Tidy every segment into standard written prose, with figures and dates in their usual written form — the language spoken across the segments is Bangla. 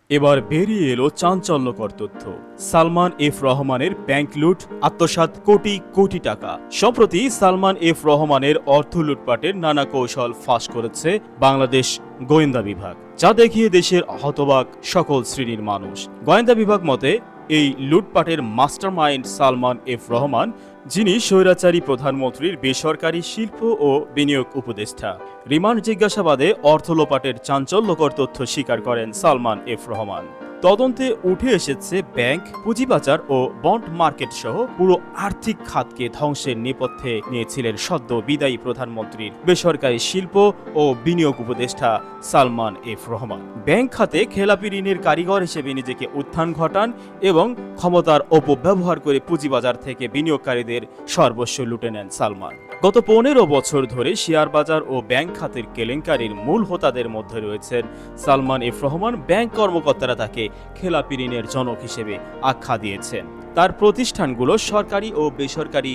এবার বেরিয়ে এলো চাঞ্চল্যকর তথ্য। সালমান এফ রহমানের ব্যাংক লুট, আত্মসাৎ কোটি কোটি টাকা। সম্প্রতি সালমান এফ রহমানের অর্থ লুটপাটের নানা কৌশল ফাঁস করেছে বাংলাদেশ গোয়েন্দা বিভাগ, যা দেখিয়ে দেশের হতবাক সকল শ্রেণীর মানুষ। গোয়েন্দা বিভাগ মতে এই লুটপাটের মাস্টারমাইন্ড সালমান এফ রহমান, যিনি স্বৈরাচারী প্রধানমন্ত্রীর বেসরকারি শিল্প ও বিনিয়োগ উপদেষ্টা। রিমান্ড জিজ্ঞাসাবাদে অর্থ লোপাটের চাঞ্চল্যকর তথ্য স্বীকার করেন সালমান এফ রহমান। তদন্তে উঠে এসেছে ব্যাংক, পুঁজিবাজার ও বন্ড মার্কেট সহ পুরো আর্থিক খাতকে ধ্বংসের নেপথ্যে নিয়েছিলেন সদ্য বিদায়ী প্রধানমন্ত্রীর বেসরকারি শিল্প ও বিনিয়োগ উপদেষ্টা সালমান এফ রহমান। ব্যাংক খাতে খেলাপি ঋণের কারিগর হিসেবে নিজেকে উত্থান ঘটান এবং ক্ষমতার অপব্যবহার করে পুঁজিবাজার থেকে বিনিয়োগকারীদের সর্বস্ব লুটে নেন সালমান। গত 15 বছর ধরে শেয়ার বাজার ও ব্যাংক খাতের কেলেঙ্কারির মূল হোতাদের মধ্যে রয়েছেন সালমান এফ রহমান। ব্যাংক কর্মকর্তারা তাকে খেলাপি ঋণের জনক হিসেবে আখ্যা দিয়েছেন। তার প্রতিষ্ঠানগুলো সরকারি ও বেসরকারি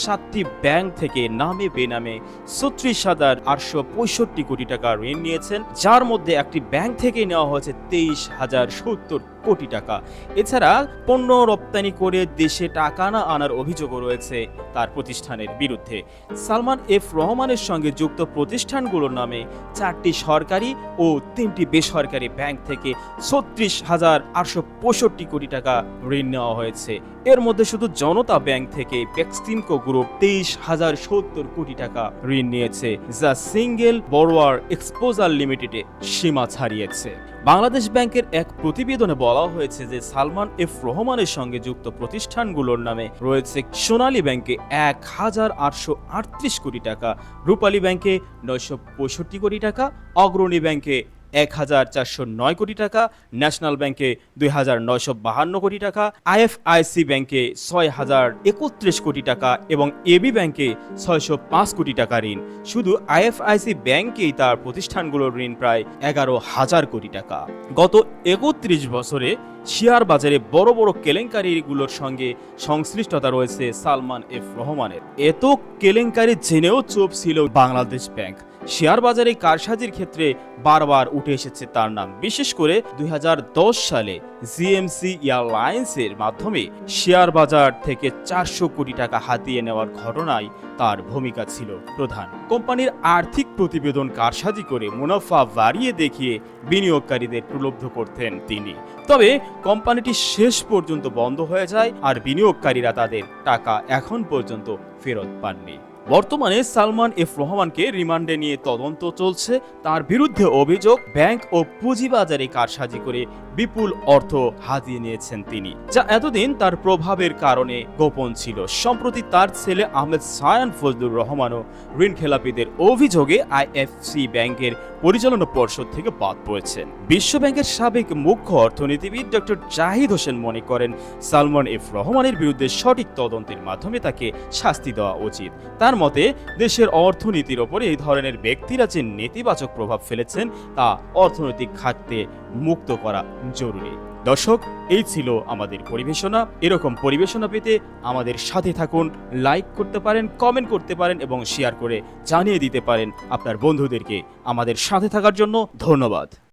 7টি ব্যাংক থেকে নামে বেনামে 36,865 কোটি টাকা ঋণ নিয়েছেন, যার মধ্যে একটি ব্যাংক থেকে নেওয়া হয়েছে 23,070 কোটি টাকা। এছাড়া পণ্য রপ্তানি করে দেশে টাকা না আনার অভিযোগও রয়েছে তার প্রতিষ্ঠানের বিরুদ্ধে। সালমান এফ রহমানের সঙ্গে যুক্ত প্রতিষ্ঠানগুলোর নামে 4টি সরকারি ও 3টি বেসরকারি ব্যাংক থেকে 36,865 কোটি টাকা ঋণ নেওয়া হয়েছে। এর মধ্যে শুধু জনতা ব্যাংক থেকে বেক্সিমকো গ্রুপ 23,070 কোটি টাকা ঋণ নিয়েছে, যা সিঙ্গেল বড়োয়ার এক্সপোজার লিমিটেডে সীমা ছাড়িয়েছে। বাংলাদেশ ব্যাংকের এক প্রতিবেদনে বলা হয়েছে যে সালমান এফ রহমানের সঙ্গে যুক্ত প্রতিষ্ঠানগুলোর নামে রয়েছে সোনালী ব্যাংকে 1,838 কোটি টাকা, রূপালী ব্যাংকে 965 কোটি টাকা, অগ্রণী ব্যাংকে 1,409 কোটি টাকা, ন্যাশনাল ব্যাংকে 2,952 কোটি টাকা, আইএফআইসি ব্যাংকে 6,031 কোটি টাকা এবং এবি ব্যাংকে 605 কোটি টাকা ঋণ। শুধু আইএফআইসি ব্যাংকেই তার প্রতিষ্ঠানগুলোর ঋণ প্রায় 11,000 কোটি টাকা। গত 31 বছরে শেয়ার বাজারে বড় বড় কেলেঙ্কারিগুলোর সঙ্গে সংশ্লিষ্টতা রয়েছে সালমান এফ রহমানের। এত কেলেঙ্কারি জেনেও চুপ ছিল বাংলাদেশ ব্যাংক। শেয়ার বাজারে কারসাজির ক্ষেত্রে বারবার উঠে এসেছে তার নাম। বিশেষ করে 2010 সালে জিএমসি এয়ারলাইন্সের মাধ্যমে শেয়ার বাজার থেকে 400 কোটি টাকা হাতিয়ে নেওয়ার ঘটনায় তার ভূমিকা ছিল প্রধান। কোম্পানির আর্থিক প্রতিবেদন কারসাজি করে মুনাফা বাড়িয়ে দেখিয়ে বিনিয়োগকারীদের প্রলুব্ধ করতেন তিনি। তবে কোম্পানিটি শেষ পর্যন্ত বন্ধ হয়ে যায় আর বিনিয়োগকারীরা তাদের টাকা এখন পর্যন্ত ফেরত পাননি। বর্তমানে সালমান এফ রহমানকে রিমান্ডে নিয়ে তদন্ত চলছে। তার বিরুদ্ধে অভিযোগ, ব্যাংক ও পুঁজিবাজারে কারসাজি করে বিপুল অর্থ হাতিয়ে নিয়েছেন তিনি, যা এতদিন তার প্রভাবের কারণে গোপন ছিল। সম্প্রতি তার ছেলে আহমেদ সায়ান ফজলুর রহমানও ঋণ খেলাপিদের অভিযোগে আইএফসি ব্যাংকের পরিচালনা পর্ষদ থেকে বাদ পড়েছেন। বিশ্ব ব্যাংকের সাবেক মুখ্য অর্থনীতিবিদ ডক্টর জাহিদ হোসেন মনে করেন, সালমান এফ রহমানের বিরুদ্ধে সঠিক তদন্তের মাধ্যমে তাকে শাস্তি দেওয়া উচিত। তার মতে, দেশের অর্থনীতির ওপর এই ধরনের ব্যক্তিরা যে নেতিবাচক প্রভাব ফেলেছেন তা অর্থনৈতিক খাতে মুক্ত করা জরুরি। দর্শক, এই ছিল আমাদের পরিবেশনা। এরকম পরিবেশনা পেতে আমাদের সাথে থাকুন। লাইক করতে পারেন, কমেন্ট করতে পারেন এবং শেয়ার করে জানিয়ে দিতে পারেন আপনার বন্ধুদেরকে। আমাদের সাথে থাকার জন্য ধন্যবাদ।